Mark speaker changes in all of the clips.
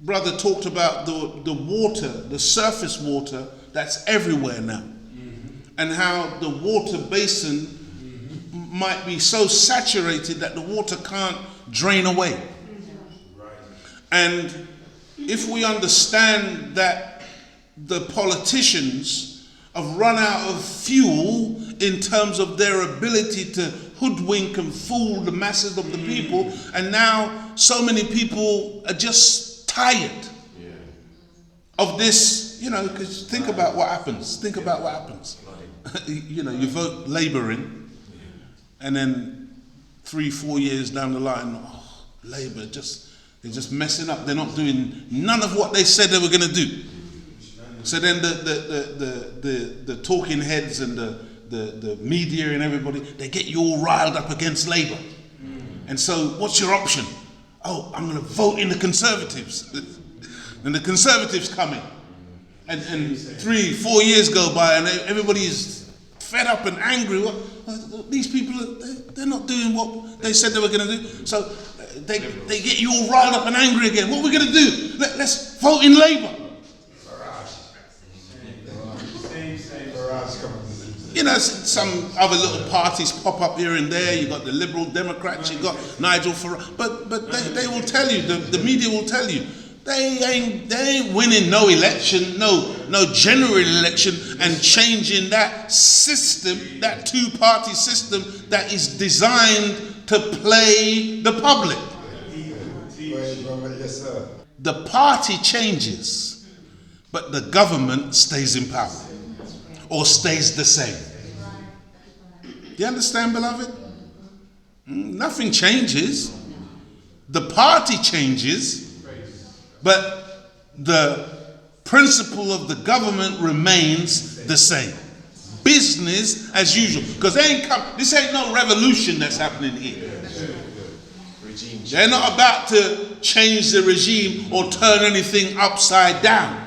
Speaker 1: brother talked about the water, the surface water that's everywhere now, and how the water basin might be so saturated that the water can't drain away. And if we understand that the politicians have run out of fuel in terms of their ability to hoodwink and fool the masses of the people, and now so many people are just tired of this, because think about what happens. Think about what happens. You vote Labour in, and then 3-4 years down the line, Labour they're just messing up. They're not doing none of what they said they were going to do. So then the talking heads and the media and everybody, they get you all riled up against Labour. And so what's your option? Oh, I'm going to vote in the Conservatives. And the Conservatives come in. And 3-4 years go by and everybody's fed up and angry. These people, they're not doing what they said they were going to do. So they get you all riled up and angry again. What are we going to do? Let's vote in Labour. Some other little parties pop up here and there. You've got the Liberal Democrats, you've got Nigel Farage. But they will tell you, the media will tell you, they ain't winning no election, no general election, and changing that system, that two-party system that is designed to play the public. The party changes, but the government stays in power, or stays the same. Do you understand, beloved? Nothing changes. The party changes, but the principle of the government remains the same. Business as usual. Because this ain't no revolution that's happening here. They're not about to change the regime or turn anything upside down.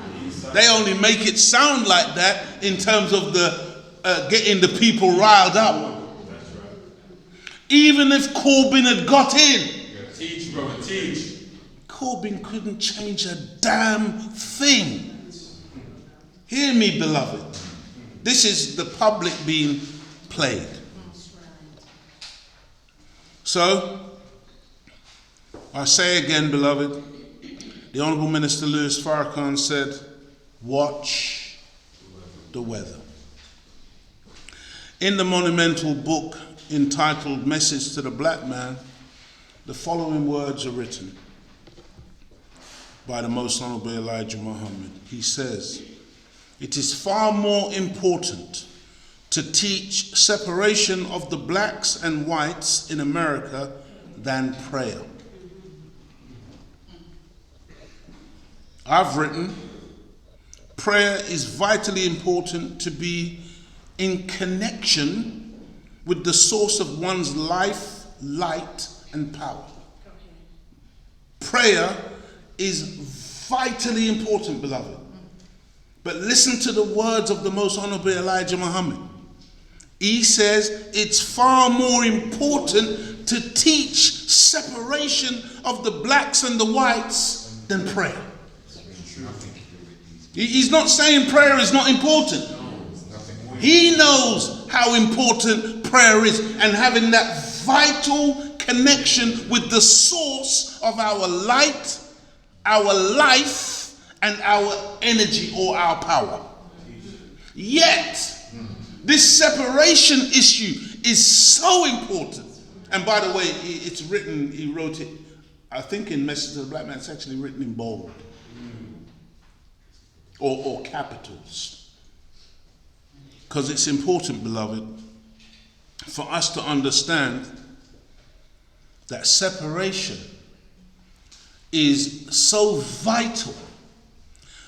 Speaker 1: They only make it sound like that in terms of getting the people riled up. Even if Corbyn had got in,
Speaker 2: teach, brother, teach.
Speaker 1: Corbyn couldn't change a damn thing. Hear me, beloved. This is the public being played. So, I say again, beloved, the Honourable Minister Louis Farrakhan said, watch the weather. In the monumental book entitled Message to the Black Man, the following words are written by the Most Honourable Elijah Muhammad. He says, it is far more important to teach separation of the blacks and whites in America than prayer. I've written, prayer is vitally important to be in connection with the source of one's life, light, and power. Prayer is vitally important, beloved. But listen to the words of the Most Honourable Elijah Muhammad. He says it's far more important to teach separation of the blacks and the whites than prayer. He's not saying prayer is not important. He knows how important prayer is, and having that vital connection with the source of our light, our life, and our energy or our power. Yet, this separation issue is so important. And by the way, it's written, he wrote it, I think in Message to the Black Man, it's actually written in bold. Or capitals. Because it's important, beloved, for us to understand that separation is so vital,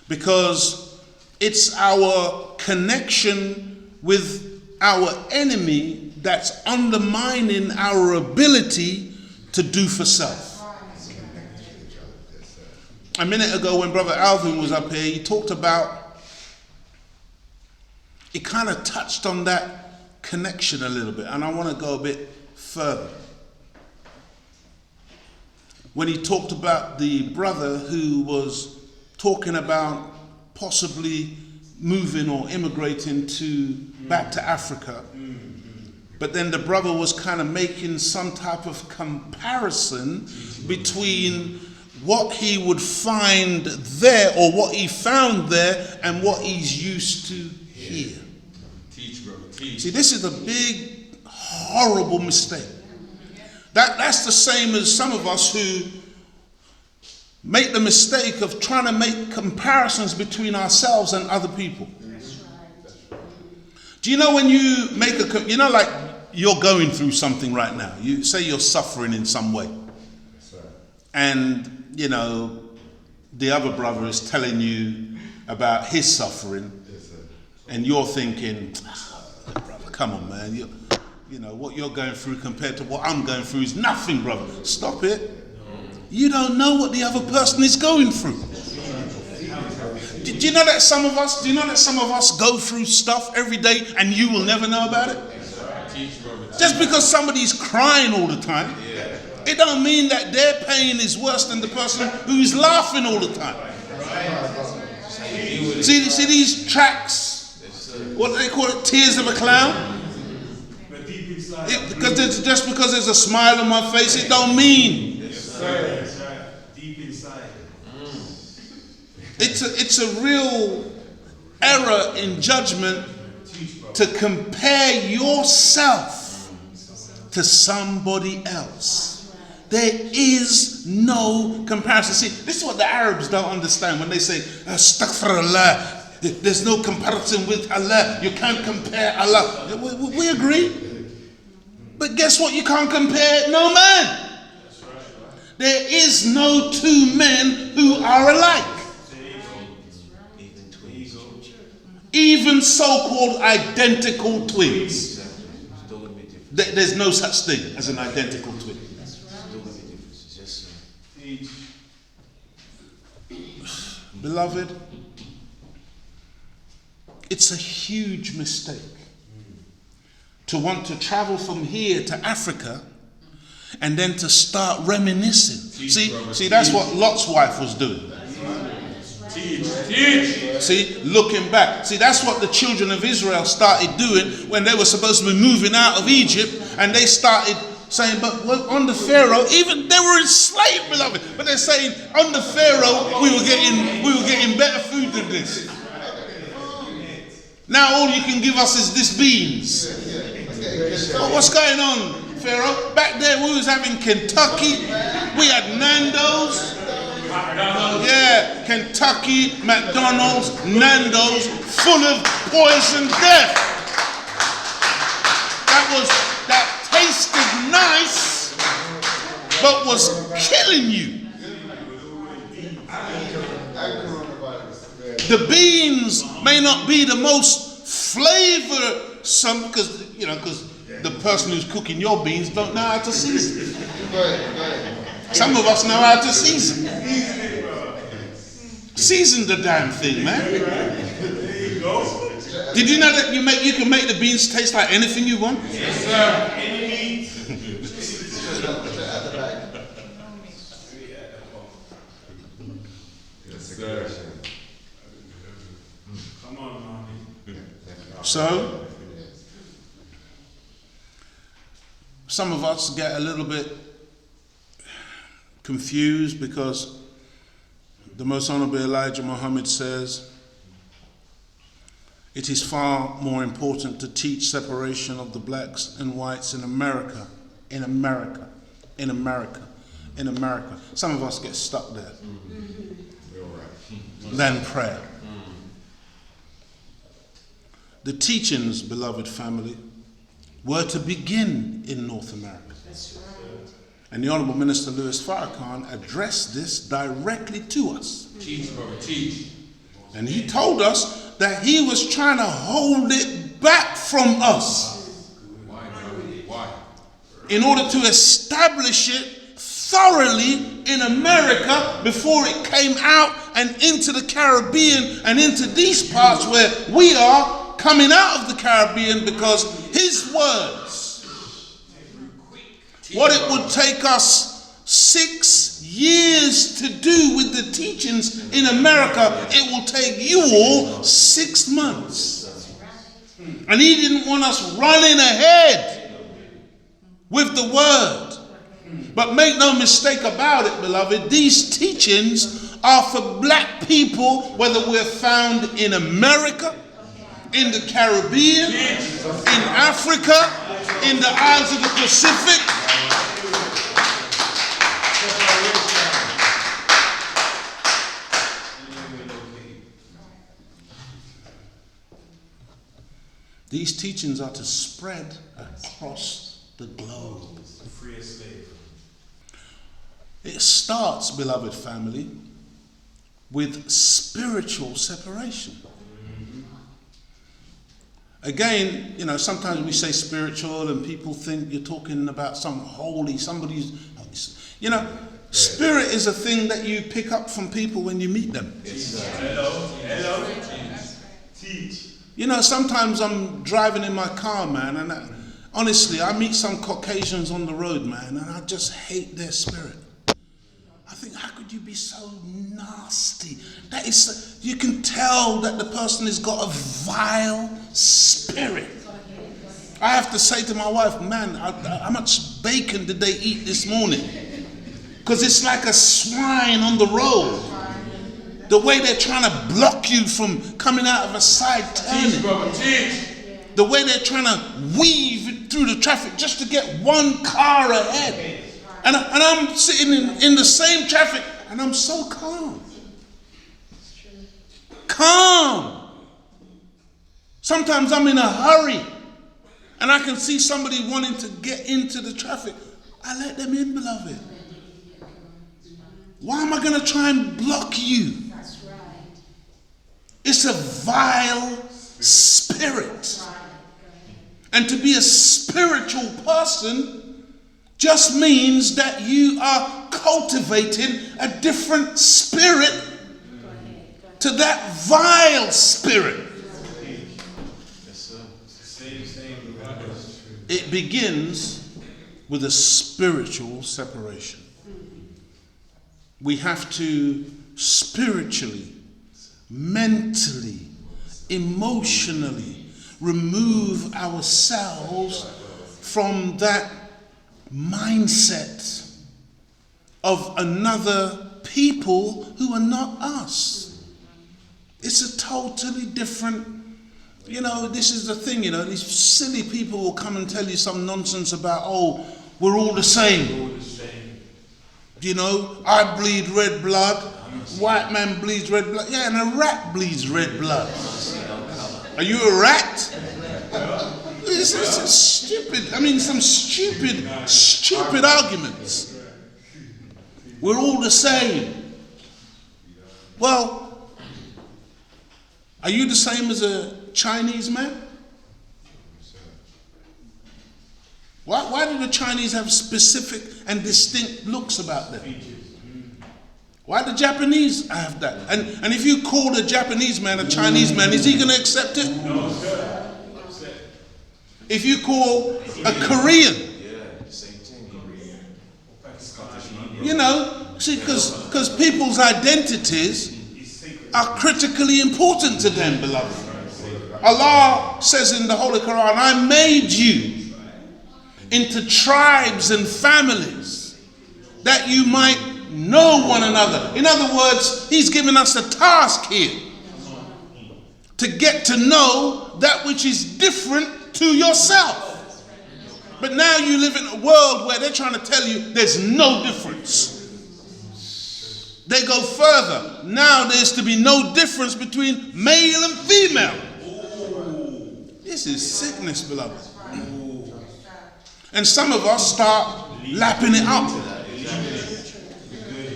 Speaker 1: because it's our connection with our enemy that's undermining our ability to do for self. A minute ago when Brother Alvin was up here, he talked about, he kind of touched on that connection a little bit, and I want to go a bit further. when he talked about the brother who was talking about possibly moving or immigrating back to Africa. But then the brother was kind of making some type of comparison between what he would find there, or what he found there, and what he's used to here.
Speaker 2: Teach, brother, teach.
Speaker 1: See, this is a big, horrible mistake. That's the same as some of us who make the mistake of trying to make comparisons between ourselves and other people. Do you know when you make like you're going through something right now. You say you're suffering in some way. And, the other brother is telling you about his suffering. And you're thinking, brother, come on, man. What you're going through compared to what I'm going through is nothing, brother. Stop it. You don't know what the other person is going through. Do you know that some of us go through stuff every day and you will never know about it? Just because somebody's crying all the time, it don't mean that their pain is worse than the person who's laughing all the time. See these tracks? What do they call it? Tears of a clown? Just because there's a smile on my face, it don't mean.
Speaker 2: Deep inside.
Speaker 1: It's a real error in judgment to compare yourself to somebody else. There is no comparison. See, this is what the Arabs don't understand when they say, Astaghfirullah, there's no comparison with Allah. You can't compare Allah. We agree. But guess what? You can't compare no man. There is no two men who are alike. Even so-called identical twins. There's no such thing as an identical twin. Beloved, it's a huge mistake to want to travel from here to Africa and then to start reminiscing. See, that's what Lot's wife was doing. See, looking back. See, that's what the children of Israel started doing when they were supposed to be moving out of Egypt, and they started saying, but under Pharaoh, even they were enslaved, beloved, but they're saying, under Pharaoh, we were getting better food than this. Now all you can give us is this beans. But what's going on, Pharaoh? Back there we was having Kentucky, we had Nando's. Yeah, Kentucky, McDonald's, Nando's, full of poison death. That tasted nice, but was killing you. The beans may not be the most flavoursome, because the person who's cooking your beans don't know how to season. Some of us know how to season. Season the damn thing, man. Did you know that you can make the beans taste like anything you want?
Speaker 2: Yes, sir. Any meat. Come on, mommy.
Speaker 1: So, some of us get a little bit confused because the Most Honorable Elijah Muhammad says, it is far more important to teach separation of the blacks and whites in America. Some of us get stuck there. Than prayer. The teachings, beloved family, were to begin in North America. And the Honorable Minister Louis Farrakhan addressed this directly to us.
Speaker 2: Teach, brother, teach.
Speaker 1: And he told us that he was trying to hold it back from us.
Speaker 2: Why?
Speaker 1: In order to establish it thoroughly in America before it came out and into the Caribbean and into these parts where we are coming out of the Caribbean, because his words, what it would take us 6 years to do with the teachings in America, it will take you all 6 months. And he didn't want us running ahead with the word. But make no mistake about it, beloved, these teachings are for black people, whether we're found in America, in the Caribbean, in Africa, in the Isles of the Pacific. These teachings are to spread across the globe.
Speaker 2: Free a slave.
Speaker 1: It starts, beloved family, with spiritual separation. Again, sometimes we say spiritual and people think you're talking about some holy, somebody's, spirit is a thing that you pick up from people when you meet them.
Speaker 2: Hello. Teach.
Speaker 1: Sometimes I'm driving in my car, man, and honestly, I meet some Caucasians on the road, man, and I just hate their spirit. I think, how could you be so nasty? You can tell that the person has got a vile spirit. I have to say to my wife, man, how much bacon did they eat this morning? Because it's like a swine on the road. The way they're trying to block you from coming out of a side turning.
Speaker 2: Teach, brother, teach.
Speaker 1: The way they're trying to weave through the traffic just to get one car ahead. And I'm sitting in the same traffic and I'm so calm. Calm. Sometimes I'm in a hurry and I can see somebody wanting to get into the traffic. I let them in, beloved. Why am I going to try and block you? It's a vile spirit. And to be a spiritual person just means that you are cultivating a different spirit to that vile spirit. It begins with a spiritual separation. We have to spiritually, mentally, emotionally remove ourselves from that mindset of another people who are not us. It's a totally different, this is the thing, these silly people will come and tell you some nonsense about, we're all the same. I bleed red blood, white man bleeds red blood. Yeah, and a rat bleeds red blood. Are you a rat? It's stupid. Some stupid arguments. We're all the same. Well, are you the same as a Chinese man? Why do the Chinese have specific and distinct looks about them? Why do the Japanese have that? And if you call a Japanese man a Chinese man, is he going to accept it?
Speaker 2: No, sir.
Speaker 1: If you call a Korean, because people's identities are critically important to them, beloved. Allah says in the Holy Quran, I made you into tribes and families that you might know one another. In other words, he's given us a task here to get to know that which is different to yourself. But now you live in a world where they're trying to tell you there's no difference. They go further. Now there's to be no difference between male and female. This is sickness, beloved. And some of us start lapping it up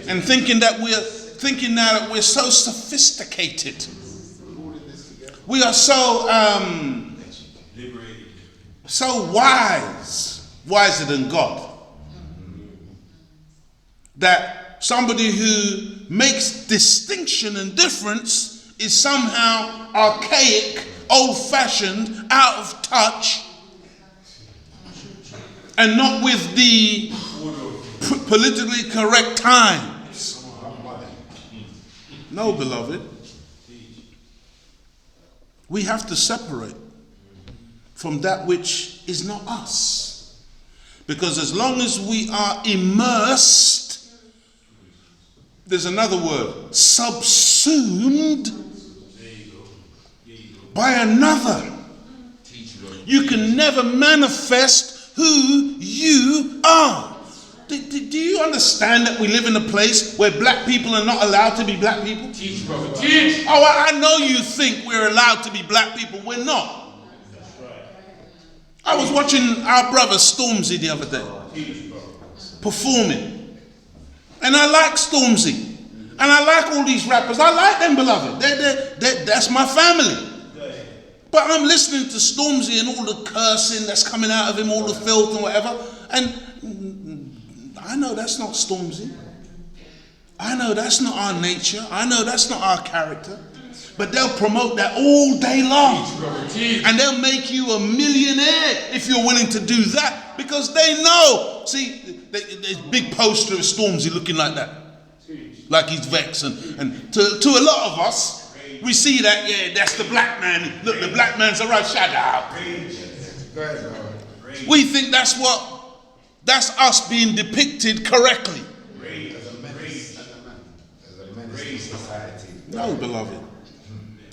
Speaker 1: and thinking that we're so sophisticated. We are so wiser than God, that somebody who makes distinction and difference is somehow archaic, old-fashioned, out of touch, and not with the politically correct time. No, beloved. We have to separate from that which is not us. Because as long as we are immersed, there's another word, subsumed by another, you can never manifest who you are. Do you understand that we live in a place where black people are not allowed to be black people?
Speaker 2: Teach, brother. Teach.
Speaker 1: Oh, I know you think we're allowed to be black people. We're not. I was watching our brother Stormzy the other day performing. And I like Stormzy. And I like all these rappers. I like them, beloved. That's my family. But I'm listening to Stormzy and all the cursing that's coming out of him, all the filth and whatever. And I know that's not Stormzy. I know that's not our nature. I know that's not our character. But they'll promote that all day long. And they'll make you a millionaire if you're willing to do that. Because they know. See, there's a big poster of Stormzy looking like that. Like he's vexed. And to a lot of us, we see that, yeah, that's the black man. Look, the black man's arrived. Shut up. We think that's us being depicted correctly. No, beloved.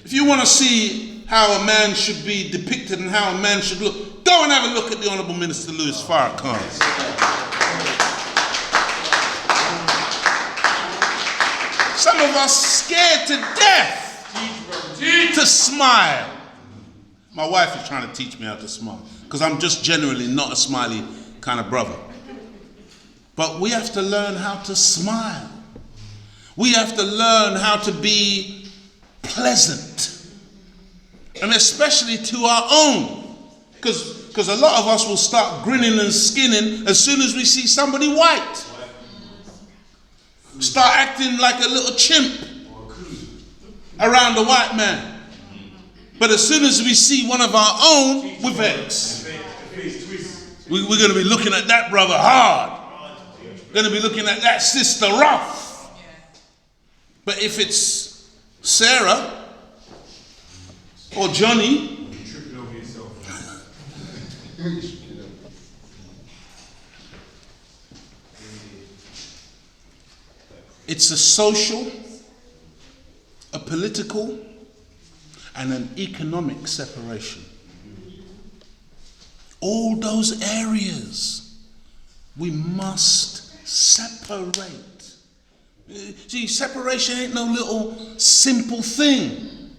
Speaker 1: If you want to see how a man should be depicted and how a man should look, go and have a look at the Honourable Minister Louis Farrakhan. Some of us scared to death to smile. My wife is trying to teach me how to smile because I'm just generally not a smiley kind of brother. But we have to learn how to smile. We have to learn how to be pleasant. And especially to our own. Because a lot of us will start grinning and skinning as soon as we see somebody white. Start acting like a little chimp around the white man. But as soon as we see one of our own, we're vexed. We're going to be looking at that brother hard. Going to be looking at that sister rough. But if it's Sarah or Johnny,
Speaker 2: You're tripping over yourself.
Speaker 1: it's a social, a political, and an economic separation. All those areas we must separate. See, separation ain't no little simple thing.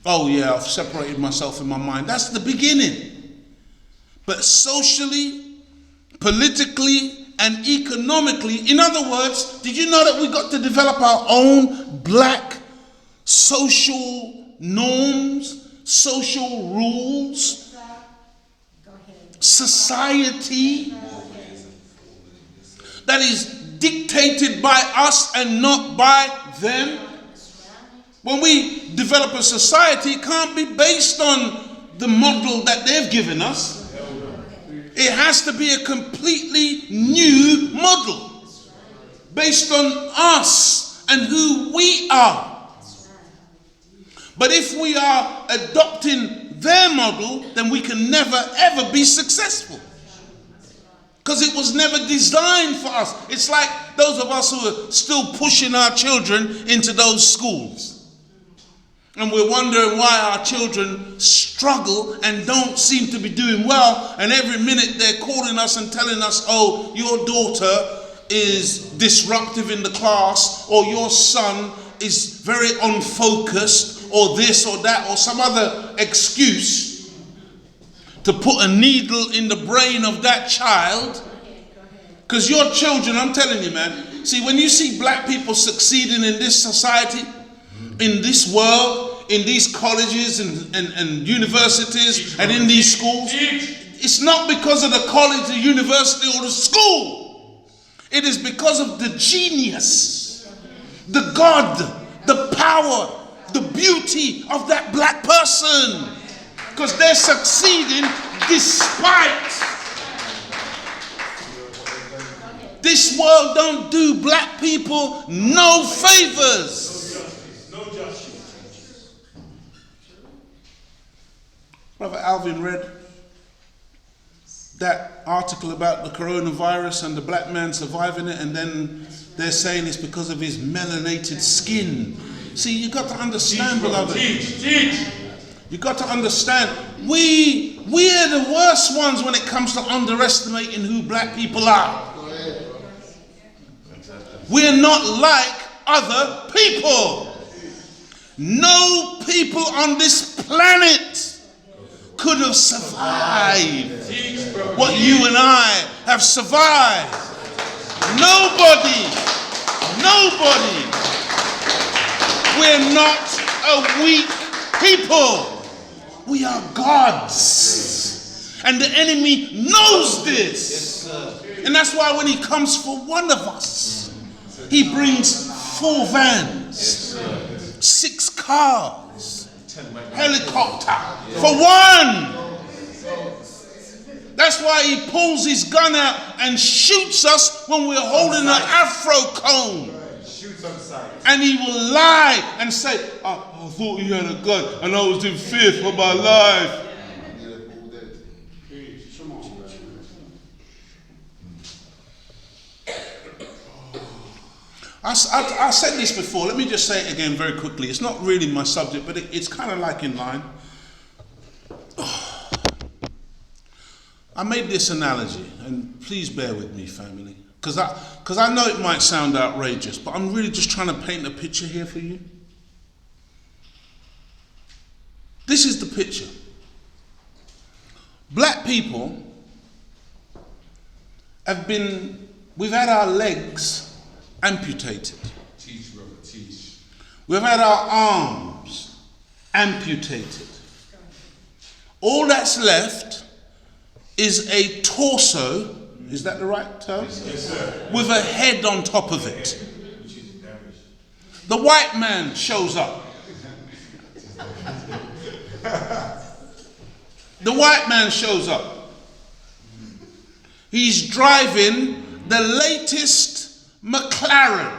Speaker 1: Oh yeah, I've separated myself in my mind. That's the beginning. But socially, politically, and economically, in other words, did you know that we got to develop our own black social norms, social rules, society that is dictated by us and not by them? When we develop a society, it can't be based on the model that they've given us. It has to be a completely new model based on us and who we are. But if we are adopting their model, then we can never ever be successful. Because it was never designed for us. It's like those of us who are still pushing our children into those schools. And we're wondering why our children struggle and don't seem to be doing well. And every minute they're calling us and telling us, oh, your daughter is disruptive in the class, or your son is very unfocused, or this or that, or some other excuse to put a needle in the brain of that child. Because your children, I'm telling you, man, see, when you see black people succeeding in this society, in this world, in these colleges and universities and in these schools, it's not because of the college, the university, or the school. It is because of the genius, the God, the power, the beauty of that black person. Because they're succeeding despite. This world don't do black people no favors. Brother Alvin read that article about the coronavirus and the black man surviving it, and then they're saying it's because of his melanated skin. See, you got to understand, beloved.
Speaker 2: Teach.
Speaker 1: You got to understand, we're the worst ones when it comes to underestimating who black people are. We're not like other people. No people on this planet could have survived what you and I have survived. Nobody. We're not a weak people. We are gods. And the enemy knows this. And that's why when he comes for one of us, he brings 4 vans, 6 cars, helicopter for one. That's why he pulls his gun out and shoots us when we're holding an afro cone. And he will lie and say, I thought you had a gun and I was in fear for my life. I said this before, let me just say it again very quickly. It's not really my subject, but it's kind of like in line. I made this analogy, and please bear with me, family, because I know it might sound outrageous, but I'm really just trying to paint a picture here for you. This is the picture. Black people we've had our legs amputated.
Speaker 2: Teach, brother, teach.
Speaker 1: We've had our arms amputated. All that's left is a torso, is that the right term?
Speaker 2: Yes, sir.
Speaker 1: With a head on top of it. The white man shows up. The white man shows up. He's driving the latest McLaren,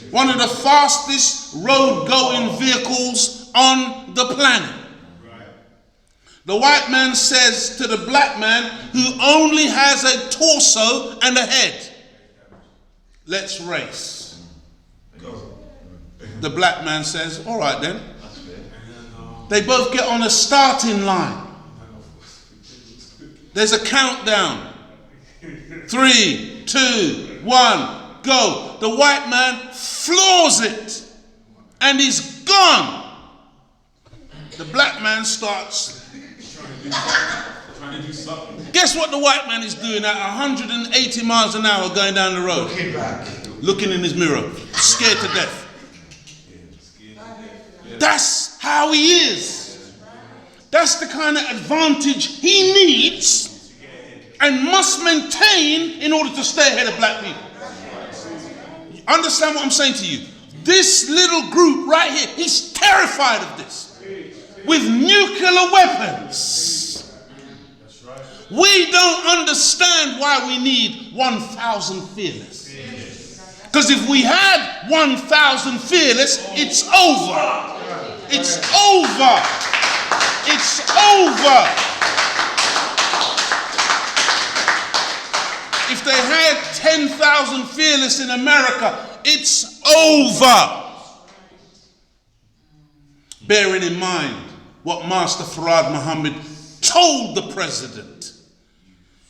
Speaker 1: one of the fastest road-going vehicles on the planet. The white man says to the black man, who only has a torso and a head, let's race. The black man says, all right then. They both get on a starting line. There's a countdown. 3, 2, 1, go. The white man floors it and he's gone. The black man starts
Speaker 2: Trying to do something.
Speaker 1: Guess what the white man is doing at 180 miles an hour going down the road?
Speaker 2: Looking back.
Speaker 1: Looking in his mirror, scared to death. That's how he is. That's the kind of advantage he needs and must maintain in order to stay ahead of black people. Understand what I'm saying to you? This little group right here, he's terrified of this. With nuclear weapons. We don't understand why we need 1,000 fearless. Because if we had 1,000 fearless, it's over. It's over. It's over. If they had 10,000 fearless in America, it's over. Bearing in mind what Master Farad Muhammad told the president,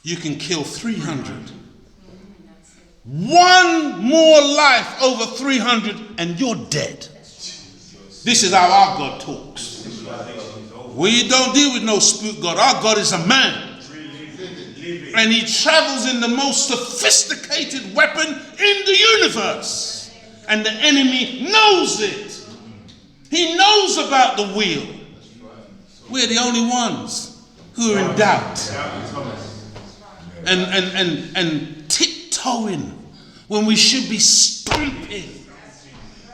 Speaker 1: you can kill 300. One more life over 300 and you're dead. This is how our God talks. We don't deal with no spook God. Our God is a man. And he travels in the most sophisticated weapon in the universe. And the enemy knows it. He knows about the wheel. We're the only ones who are in doubt. And tiptoeing when we should be stomping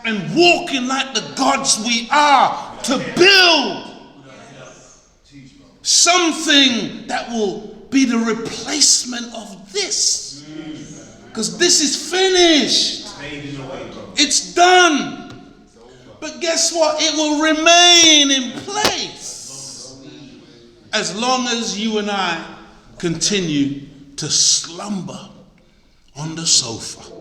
Speaker 1: and walking like the gods we are to build something that will be the replacement of this. Because this is finished. It's done. But guess what? It will remain in place. as long as you and I continue to slumber on the sofa.